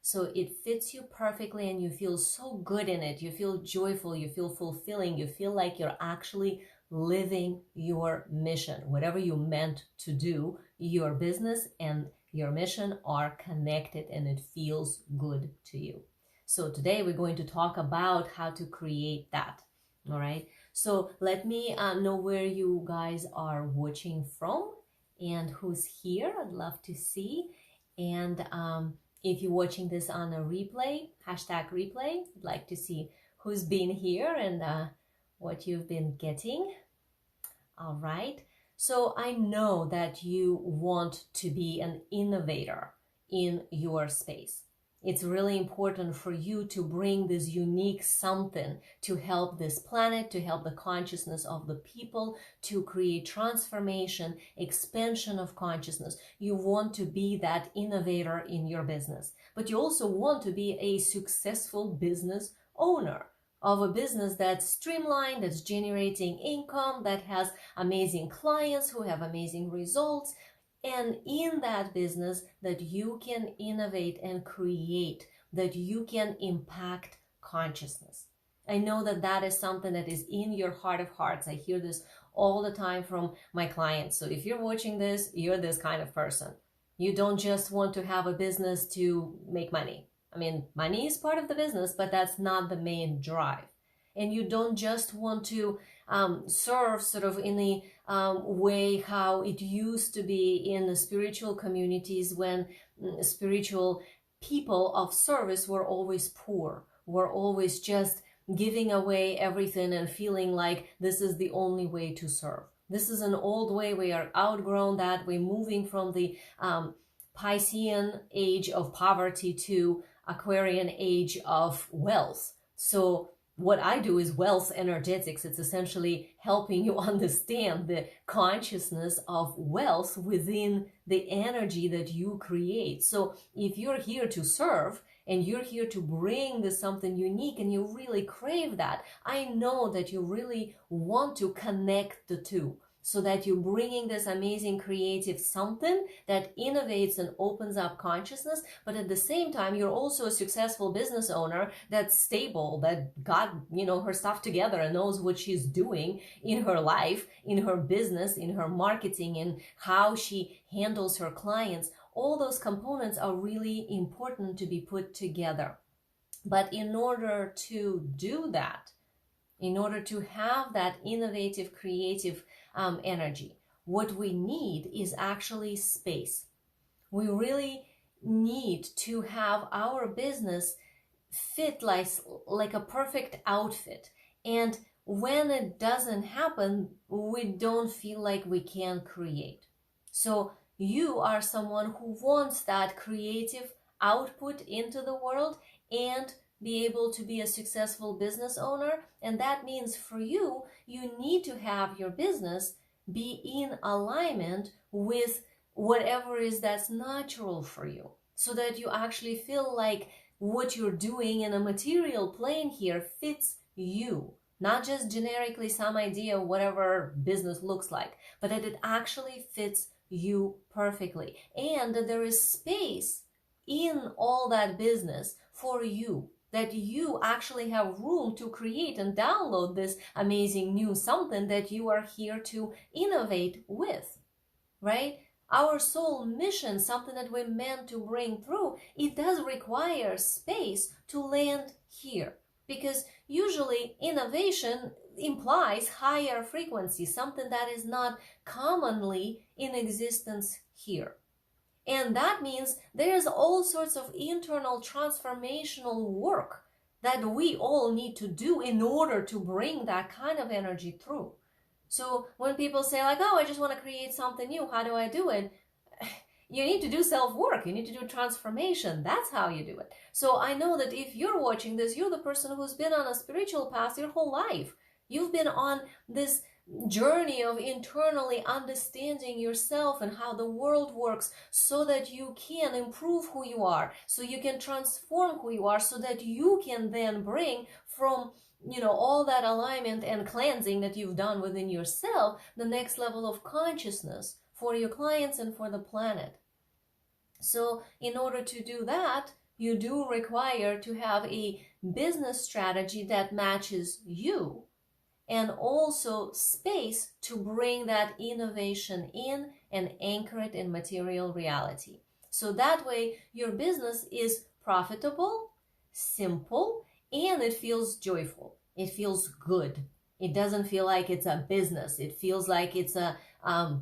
So it fits you perfectly and you feel so good in it. You feel joyful, you feel fulfilling, you feel like you're actually living your mission. Whatever you meant to do, your business and your mission are connected and it feels good to you. So today we're going to talk about how to create that. All right. So let me know where you guys are watching from and who's here. I'd love to see. And if you're watching this on a replay, hashtag replay, I'd like to see who's been here and what you've been getting. All right. So I know that you want to be an innovator in your space. It's really important for you to bring this unique something to help this planet, to help the consciousness of the people, to create transformation, expansion of consciousness. You want to be that innovator in your business, but you also want to be a successful business owner of a business that's streamlined, that's generating income, that has amazing clients who have amazing results. And in that business that you can innovate and create, that you can impact consciousness. I know that that is something that is in your heart of hearts. I hear this all the time from my clients. So if you're watching this, you're this kind of person. You don't just want to have a business to make money. I mean, money is part of the business, but that's not the main drive. And you don't just want to serve sort of in the way how it used to be in the spiritual communities when spiritual people of service were always poor, were always just giving away everything and feeling like this is the only way to serve. This is an old way. We are outgrown that. We're moving from the Piscean age of poverty to Aquarian age of wealth. So what I do is WealthEnergetics. It's essentially helping you understand the consciousness of wealth within the energy that you create. So if you're here to serve and you're here to bring this something unique and you really crave that, I know that you really want to connect the two, so that you're bringing this amazing creative something that innovates and opens up consciousness, but at the same time, you're also a successful business owner that's stable, that got, her stuff together and knows what she's doing in her life, in her business, in her marketing, and how she handles her clients. All those components are really important to be put together. But in order to do that, in order to have that innovative, creative energy, what we need is actually space. We really need to have our business fit like a perfect outfit. And when it doesn't happen, we don't feel like we can create. So you are someone who wants that creative output into the world and be able to be a successful business owner. And that means for you, you need to have your business be in alignment with whatever is that's natural for you, so that you actually feel like what you're doing in a material plane here fits you, not just generically some idea of whatever business looks like, but that it actually fits you perfectly, and that there is space in all that business for you, that you actually have room to create and download this amazing new something that you are here to innovate with, right? Our soul mission, something that we're meant to bring through, it does require space to land here, because usually innovation implies higher frequency, something that is not commonly in existence here. And that means there's all sorts of internal transformational work that we all need to do in order to bring that kind of energy through. So when people say like, oh, I just want to create something new, how do I do it? You need to do self-work. You need to do transformation. That's how you do it. So I know that if you're watching this, you're the person who's been on a spiritual path your whole life. You've been on this journey of internally understanding yourself and how the world works, so that you can improve who you are, so you can transform who you are, so that you can then bring from all that alignment and cleansing that you've done within yourself, the next level of consciousness for your clients and for the planet. So in order to do that, you do require to have a business strategy that matches you, and also space to bring that innovation in and anchor it in material reality. So that way your business is profitable, simple, and it feels joyful. It feels good. It doesn't feel like it's a business. It feels like it's a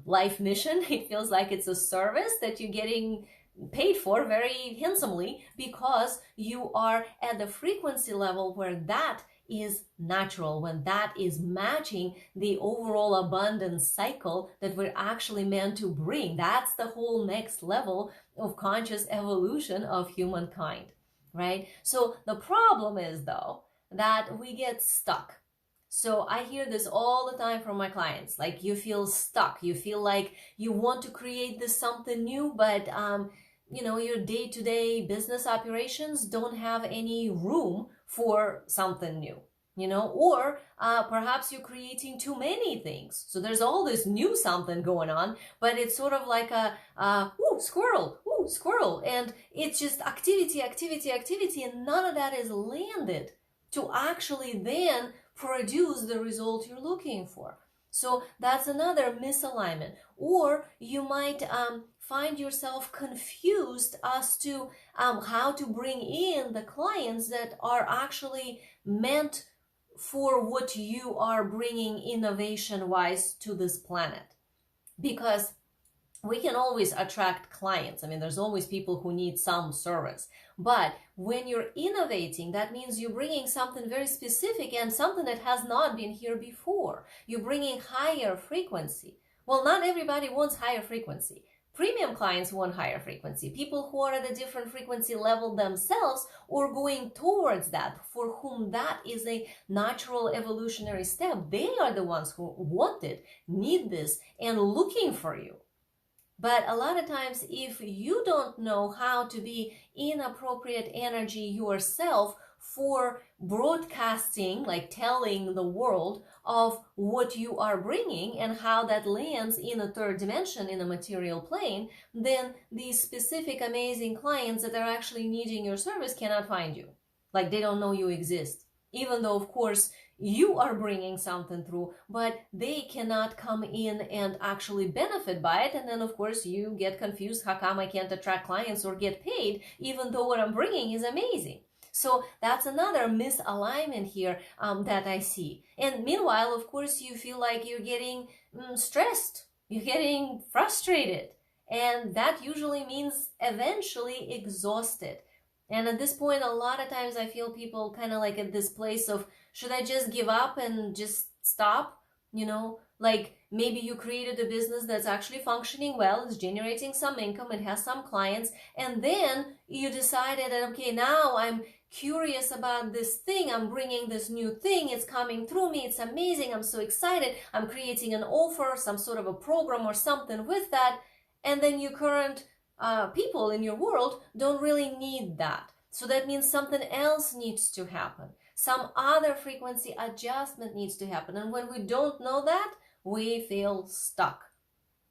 life mission. It feels like it's a service that you're getting paid for very handsomely, because you are at the frequency level where that is natural, when that is matching the overall abundance cycle that we're actually meant to bring. That's the whole next level of conscious evolution of humankind, right? So the problem is, though, that we get stuck. So I hear this all the time from my clients, like, you feel stuck, you feel like you want to create this something new, but your day-to-day business operations don't have any room for something new, or perhaps you're creating too many things. So there's all this new something going on, but it's sort of like a ooh, squirrel. And it's just activity, and none of that is landed to actually then produce the result you're looking for. So that's another misalignment. Or you might find yourself confused as to how to bring in the clients that are actually meant for what you are bringing innovation-wise to this planet. Because we can always attract clients. I mean, there's always people who need some service. But when you're innovating, that means you're bringing something very specific and something that has not been here before. You're bringing higher frequency. Well, not everybody wants higher frequency. Premium clients want higher frequency. People who are at a different frequency level themselves or going towards that, for whom that is a natural evolutionary step, they are the ones who want it, need this, and looking for you. But a lot of times, if you don't know how to be in appropriate energy yourself for broadcasting, like telling the world of what you are bringing and how that lands in a third dimension, in a material plane, then these specific amazing clients that are actually needing your service cannot find you. Like, they don't know you exist. Even though, of course, you are bringing something through, but they cannot come in and actually benefit by it. And then, of course, you get confused. How come I can't attract clients or get paid, even though what I'm bringing is amazing? So that's another misalignment here that I see. And meanwhile, of course, you feel like you're getting stressed. You're getting frustrated. And that usually means eventually exhausted. And at this point, a lot of times I feel people kind of like at this place of, should I just give up and just stop? Like, maybe you created a business that's actually functioning well, it's generating some income, it has some clients, and then you decided that, okay, now I'm curious about this thing, I'm bringing this new thing, it's coming through me, it's amazing, I'm so excited, I'm creating an offer, some sort of a program or something with that, and then your current people in your world don't really need that. So that means something else needs to happen. Some other frequency adjustment needs to happen. And when we don't know that, we feel stuck.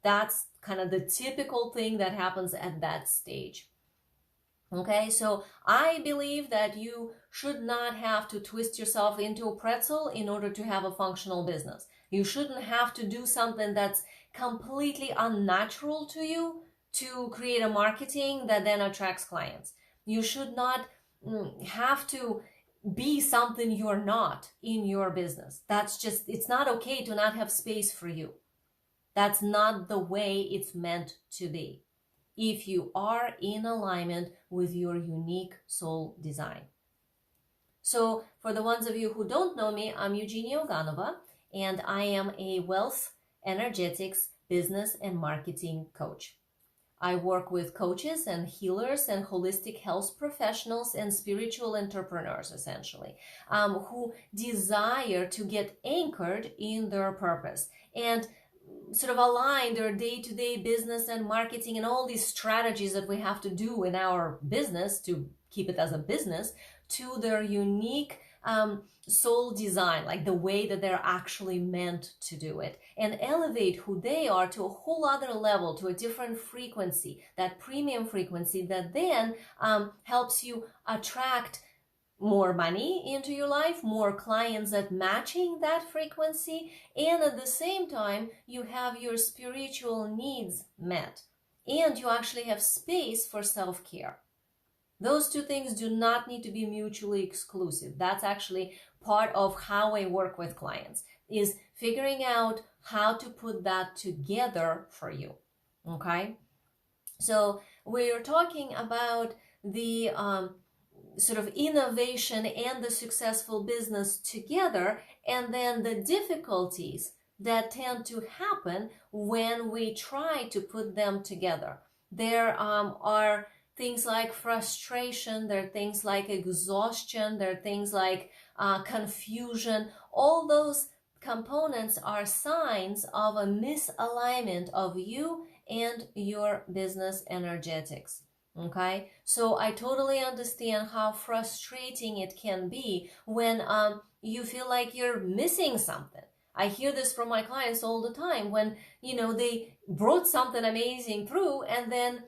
That's kind of the typical thing that happens at that stage. Okay, so I believe that you should not have to twist yourself into a pretzel in order to have a functional business. You shouldn't have to do something that's completely unnatural to you to create a marketing that then attracts clients. You should not have to be something you're not in your business. It's not okay to not have space for you. That's not the way it's meant to be, if you are in alignment with your unique soul design. So for the ones of you who don't know me, I'm Eugenia Oganova, and I am a WealthEnergetics business and marketing coach. I work with coaches and healers and holistic health professionals and spiritual entrepreneurs, essentially, who desire to get anchored in their purpose and sort of align their day-to-day business and marketing and all these strategies that we have to do in our business to keep it as a business to their unique soul design, like the way that they're actually meant to do it, and elevate who they are to a whole other level, to a different frequency, that premium frequency that then helps you attract more money into your life, more clients that matching that frequency, and at the same time you have your spiritual needs met, and you actually have space for self-care. Those two things do not need to be mutually exclusive. That's actually part of how I work with clients, is figuring out how to put that together for you. Okay? So we're talking about the sort of innovation and the successful business together, and then the difficulties that tend to happen when we try to put them together. There are things like frustration, there are things like exhaustion, there are things like confusion. All those components are signs of a misalignment of you and your business energetics. Okay, so I totally understand how frustrating it can be when you feel like you're missing something. I hear this from my clients all the time when, they brought something amazing through, and then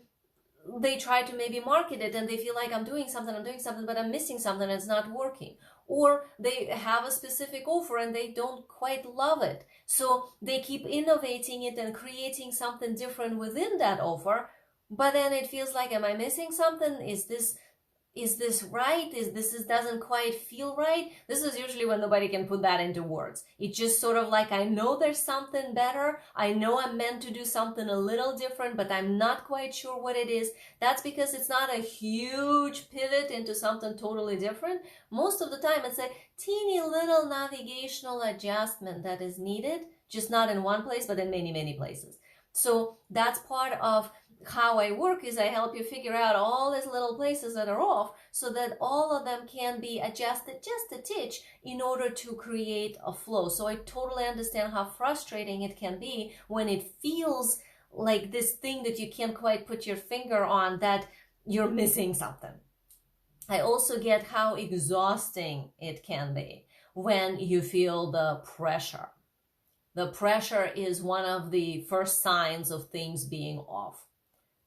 they try to maybe market it and they feel like I'm doing something, but I'm missing something, and it's not working. Or they have a specific offer and they don't quite love it. So they keep innovating it and creating something different within that offer. But then it feels like, am I missing something? Is this right? This doesn't quite feel right? This is usually when nobody can put that into words. It's just sort of like, I know there's something better. I know I'm meant to do something a little different, but I'm not quite sure what it is. That's because it's not a huge pivot into something totally different. Most of the time, it's a teeny little navigational adjustment that is needed, just not in one place, but in many, many places. So that's part of how I work, is I help you figure out all these little places that are off so that all of them can be adjusted just a titch in order to create a flow. So I totally understand how frustrating it can be when it feels like this thing that you can't quite put your finger on, that you're missing something. I also get how exhausting it can be when you feel the pressure. The pressure is one of the first signs of things being off.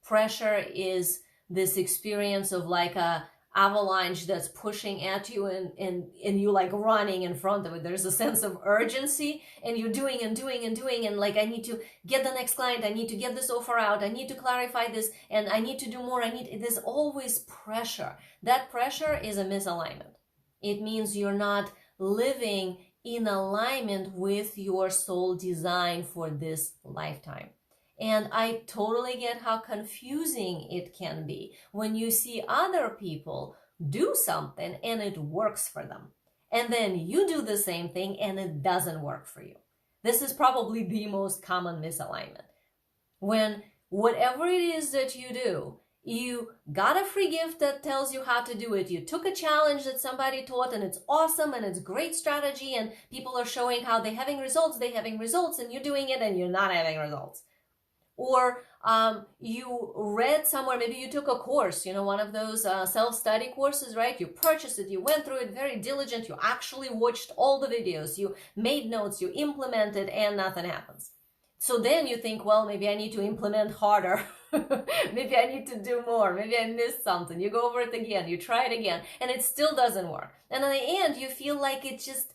Pressure is this experience of like a avalanche that's pushing at you, and you like running in front of it. There's a sense of urgency, and you're doing and like, I need to get the next client, I need to get this offer out, I need to clarify this, and I need to do more. There's always pressure. That pressure is a misalignment. It means you're not living in alignment with your soul design for this lifetime. And I totally get how confusing it can be when you see other people do something and it works for them, and then you do the same thing and it doesn't work for you. This is probably the most common misalignment. When whatever it is that you do, you got a free gift that tells you how to do it. You took a challenge that somebody taught and it's awesome and it's great strategy and people are showing how they're having results, and you're doing it and you're not having results. Or you read somewhere, maybe you took a course, one of those self-study courses, right? You purchased it, you went through it very diligent, you actually watched all the videos, you made notes, you implemented, and nothing happens. So then you think, well, maybe I need to implement harder. Maybe I need to do more. Maybe I missed something. You go over it again, you try it again, and it still doesn't work. And in the end, you feel like it's just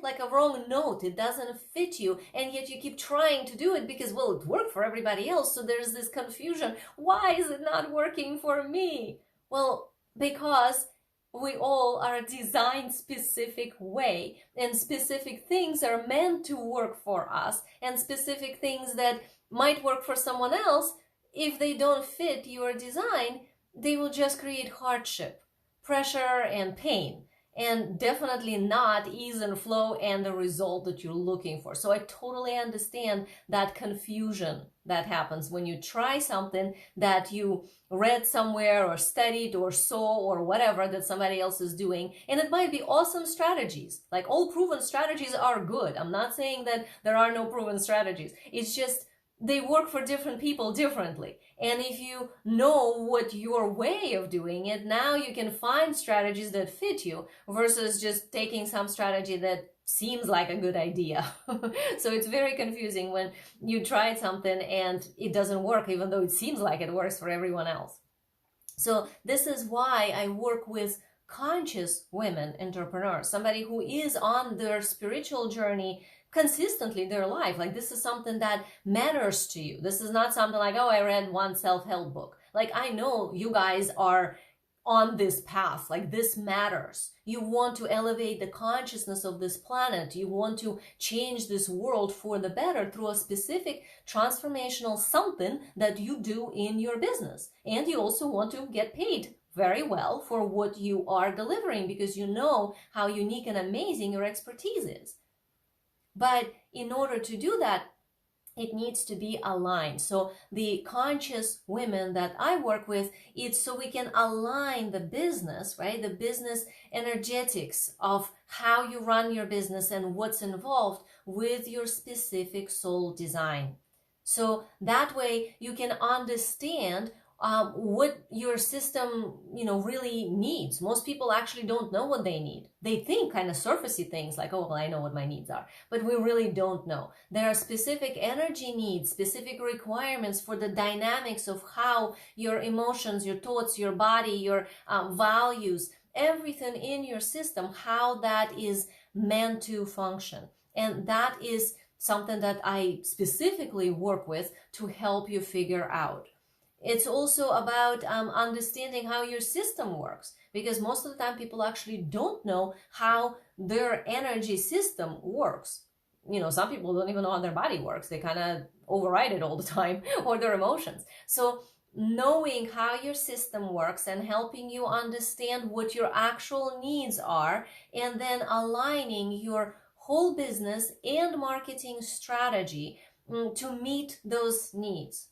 like a wrong note. It doesn't fit you, and yet you keep trying to do it because, well, it worked for everybody else. So there's this confusion. Why is it not working for me? Well, because we all are a design specific way, and specific things are meant to work for us, and specific things that might work for someone else, if they don't fit your design, they will just create hardship, pressure, and pain. And definitely not ease and flow and the result that you're looking for. So I totally understand that confusion that happens when you try something that you read somewhere or studied or saw or whatever that somebody else is doing. And it might be awesome strategies. Like, all proven strategies are good. I'm not saying that there are no proven strategies. It's just they work for different people differently. And if you know what your way of doing it, now you can find strategies that fit you versus just taking some strategy that seems like a good idea. So it's very confusing when you try something and it doesn't work, even though it seems like it works for everyone else. So this is why I work with conscious women entrepreneurs, somebody who is on their spiritual journey consistently in their life. Like, this is something that matters to you. This is not something like, oh, I read one self-help book. Like, I know you guys are on this path. Like, this matters. You want to elevate the consciousness of this planet. You want to change this world for the better through a specific transformational something that you do in your business. And you also want to get paid very well for what you are delivering, because you know how unique and amazing your expertise is. But in order to do that, it needs to be aligned. So the conscious women that I work with, it's so we can align the business, right? The business energetics of how you run your business and what's involved with your specific soul design. So that way you can understand what your system, really needs. Most people actually don't know what they need. They think kind of surfacey things like, oh, well, I know what my needs are, but we really don't know. There are specific energy needs, specific requirements for the dynamics of how your emotions, your thoughts, your body, your values, everything in your system, how that is meant to function. And that is something that I specifically work with to help you figure out. It's also about understanding how your system works, because most of the time people actually don't know how their energy system works. Some people don't even know how their body works. They kind of override it all the time, or their emotions. So knowing how your system works and helping you understand what your actual needs are, and then aligning your whole business and marketing strategy to meet those needs.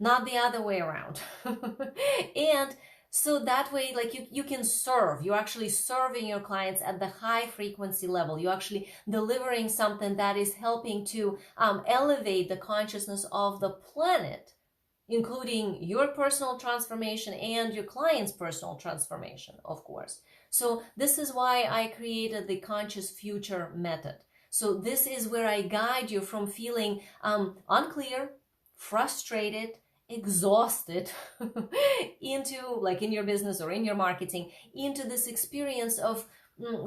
Not the other way around. And so that way, like, you can serve. You're actually serving your clients at the high frequency level. You're actually delivering something that is helping to elevate the consciousness of the planet, including your personal transformation and your client's personal transformation, of course. So this is why I created the Conscious Future Method. So this is where I guide you from feeling unclear, frustrated, exhausted into, like, in your business or in your marketing, into this experience of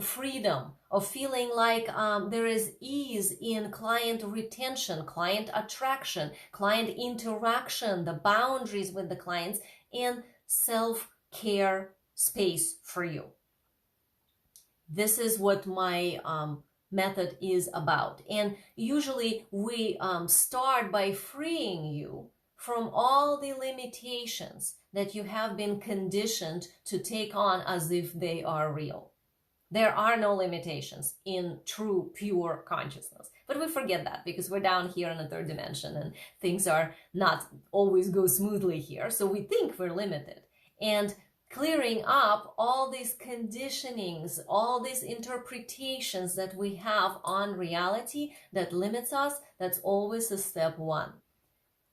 freedom, of feeling like there is ease in client retention, client attraction, client interaction, the boundaries with the clients, and self-care space for you. This is what my method is about. And usually we start by freeing you from all the limitations that you have been conditioned to take on as if they are real. There are no limitations in true, pure consciousness. But we forget that because we're down here in the third dimension and things are not always go smoothly here. So we think we're limited. And clearing up all these conditionings, all these interpretations that we have on reality that limits us, that's always a step one.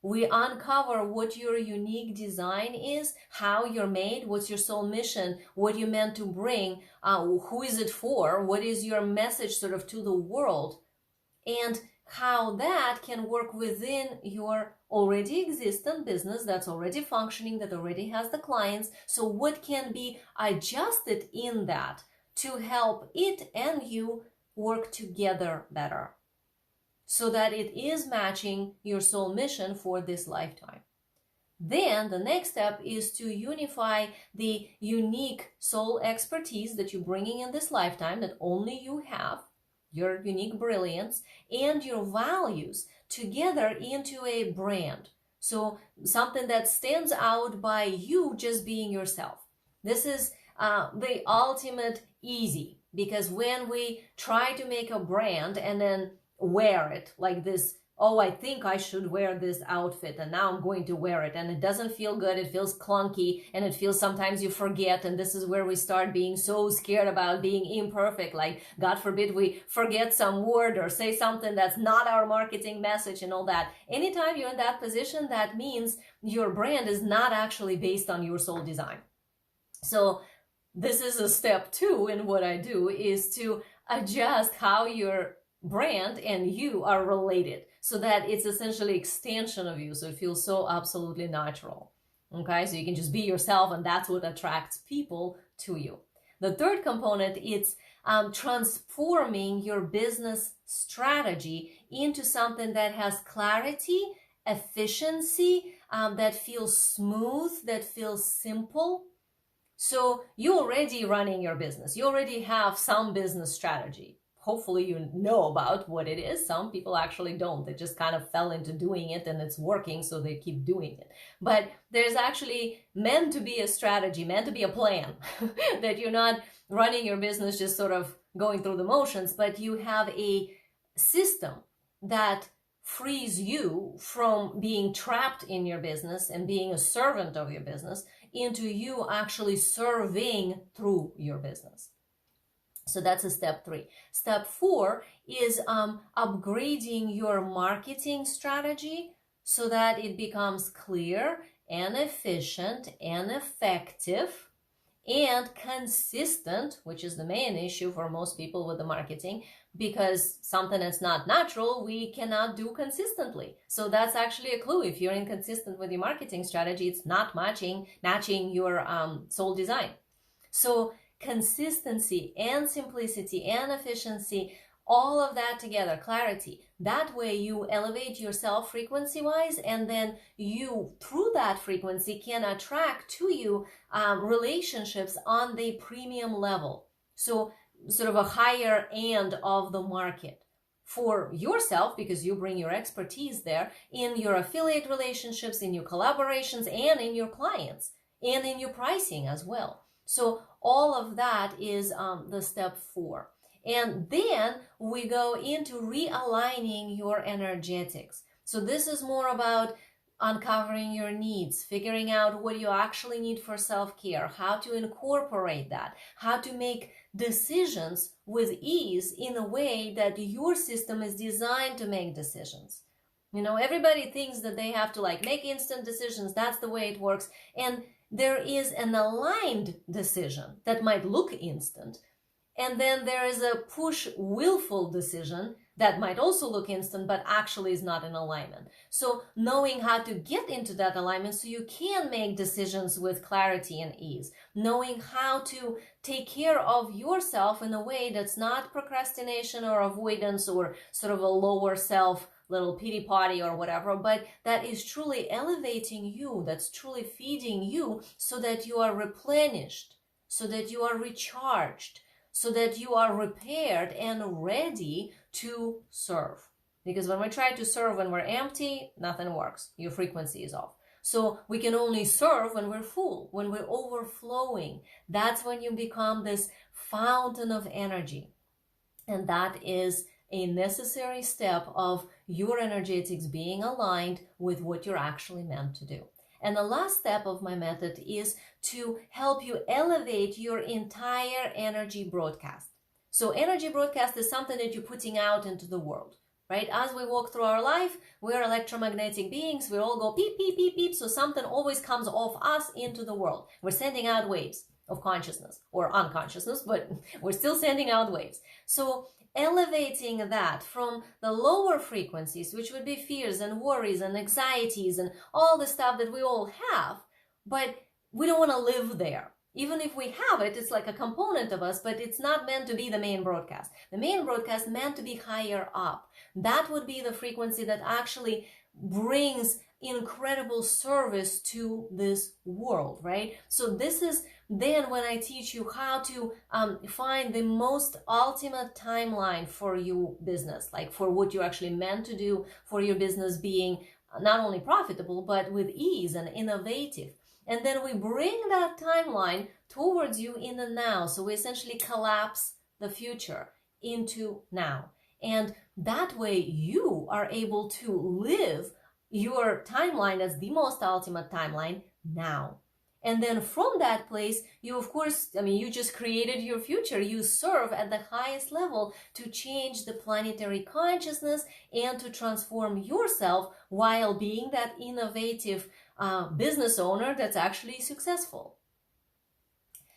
We uncover what your unique design is, how you're made, what's your soul mission, what you're meant to bring, who is it for, what is your message sort of to the world, and how that can work within your already existent business that's already functioning, that already has the clients. So what can be adjusted in that to help it and you work together better, so that it is matching your soul mission for this lifetime. Then the next step is to unify the unique soul expertise that you're bringing in this lifetime, that only you have, your unique brilliance, and your values together into a brand. So something that stands out by you just being yourself. This is the ultimate easy, because when we try to make a brand and then wear it like this oh, I think I should wear this outfit and now I'm going to wear it. And it doesn't feel good. It feels clunky and it feels sometimes you forget. And this is where we start being so scared about being imperfect. Like, God forbid we forget some word or say something that's not our marketing message and all that. Anytime you're in that position, that means your brand is not actually based on your soul design. So this is a step 2 in what I do, is to adjust how your brand and you are related so that it's essentially extension of you. So it feels so absolutely natural. Okay, so you can just be yourself, and that's what attracts people to you. The third component is transforming your business strategy into something that has clarity, efficiency, that feels smooth, that feels simple. So you're already running your business. You already have some business strategy. Hopefully you know about what it is. Some people actually don't. They just kind of fell into doing it and it's working, so they keep doing it. But there's actually meant to be a strategy, meant to be a plan, that you're not running your business just sort of going through the motions, but you have a system that frees you from being trapped in your business and being a servant of your business into you actually serving through your business. So that's a step 3. Step 4 is upgrading your marketing strategy so that it becomes clear and efficient and effective and consistent, which is the main issue for most people with the marketing, because something that's not natural, we cannot do consistently. So that's actually a clue. If you're inconsistent with your marketing strategy, it's not matching your soul design. So consistency and simplicity and efficiency, all of that together, clarity. That way you elevate yourself frequency-wise, and then you, through that frequency, can attract to you relationships on the premium level. So sort of a higher end of the market for yourself, because you bring your expertise there in your affiliate relationships, in your collaborations, and in your clients, and in your pricing as well. So all of that is the step 4. And then we go into realigning your energetics. So this is more about uncovering your needs, figuring out what you actually need for self-care, how to incorporate that, how to make decisions with ease in a way that your system is designed to make decisions. You know, everybody thinks that they have to like make instant decisions. That's the way it works. And there is an aligned decision that might look instant. And then there is a push willful decision that might also look instant, but actually is not in alignment. So knowing how to get into that alignment so you can make decisions with clarity and ease, knowing how to take care of yourself in a way that's not procrastination or avoidance or sort of a lower self little pity party or whatever, but that is truly elevating you, that's truly feeding you so that you are replenished, so that you are recharged, so that you are repaired and ready to serve. Because when we try to serve when we're empty, nothing works. Your frequency is off. So we can only serve when we're full, when we're overflowing. That's when you become this fountain of energy. And that is a necessary step of your energetics being aligned with what you're actually meant to do. And the last step of my method is to help you elevate your entire energy broadcast. So energy broadcast is something that you're putting out into the world, right? As we walk through our life, we're electromagnetic beings. We all go beep, beep, beep, beep. So something always comes off us into the world. We're sending out waves of consciousness or unconsciousness, but we're still sending out waves. So elevating that from the lower frequencies, which would be fears and worries and anxieties and all the stuff that we all have, but we don't want to live there. Even if we have it, it's like a component of us, but it's not meant to be the main broadcast. The main broadcast meant to be higher up. That would be the frequency that actually brings incredible service to this world, right? So this is then when I teach you how to find the most ultimate timeline for your business, like for what you're actually meant to do, for your business being not only profitable, but with ease and innovative. And then we bring that timeline towards you in the now. So we essentially collapse the future into now. And That way you are able to live your timeline as the most ultimate timeline now. And then from that place, you, of course, you just created your future. You serve at the highest level to change the planetary consciousness and to transform yourself while being that innovative business owner that's actually successful.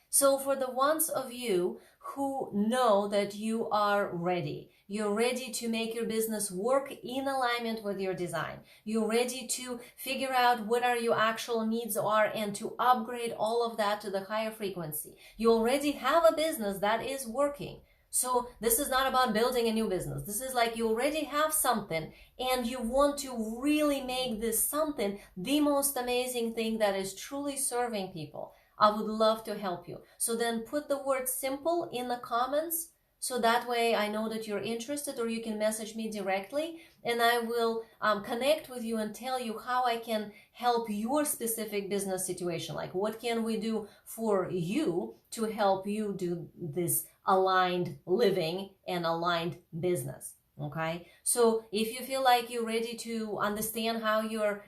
So for the ones of you who know that you are ready, you're ready to make your business work in alignment with your design. You're ready to figure out what are your actual needs are and to upgrade all of that to the higher frequency. You already have a business that is working. So this is not about building a new business. This is like you already have something and you want to really make this something the most amazing thing that is truly serving people. I would love to help you. So then put the word simple in the comments, so that way I know that you're interested, or you can message me directly and I will connect with you and tell you how I can help your specific business situation. Like, what can we do for you to help you do this aligned living and aligned business? Okay, so if you feel like you're ready to understand how your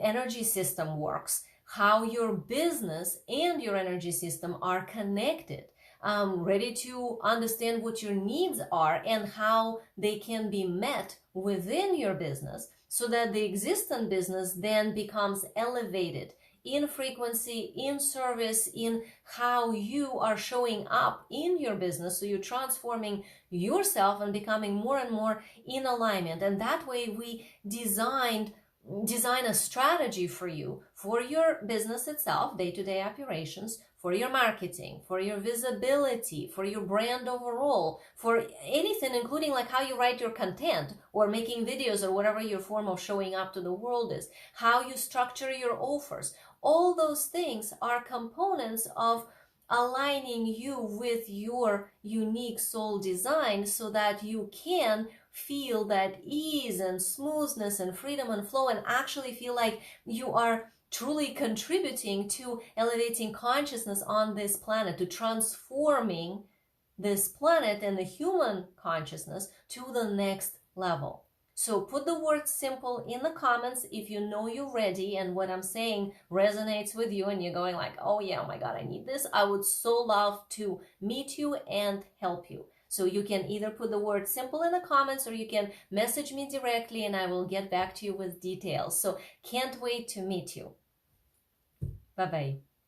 energy system works, how your business and your energy system are connected, ready to understand what your needs are and how they can be met within your business, so that the existing business then becomes elevated in frequency, in service, in how you are showing up in your business. So you're transforming yourself and becoming more and more in alignment. And that way we design a strategy for you, for your business itself, day-to-day operations, for your marketing, for your visibility, for your brand overall, for anything, including like how you write your content or making videos or whatever your form of showing up to the world is, how you structure your offers. All those things are components of aligning you with your unique soul design, so that you can feel that ease and smoothness and freedom and flow, and actually feel like you are truly contributing to elevating consciousness on this planet, to transforming this planet and the human consciousness to the next level. So put the word simple in the comments if you know you're ready and what I'm saying resonates with you and you're going like, oh yeah, oh my God, I need this. I would so love to meet you and help you. So you can either put the word simple in the comments, or you can message me directly and I will get back to you with details. So can't wait to meet you. Bye-bye.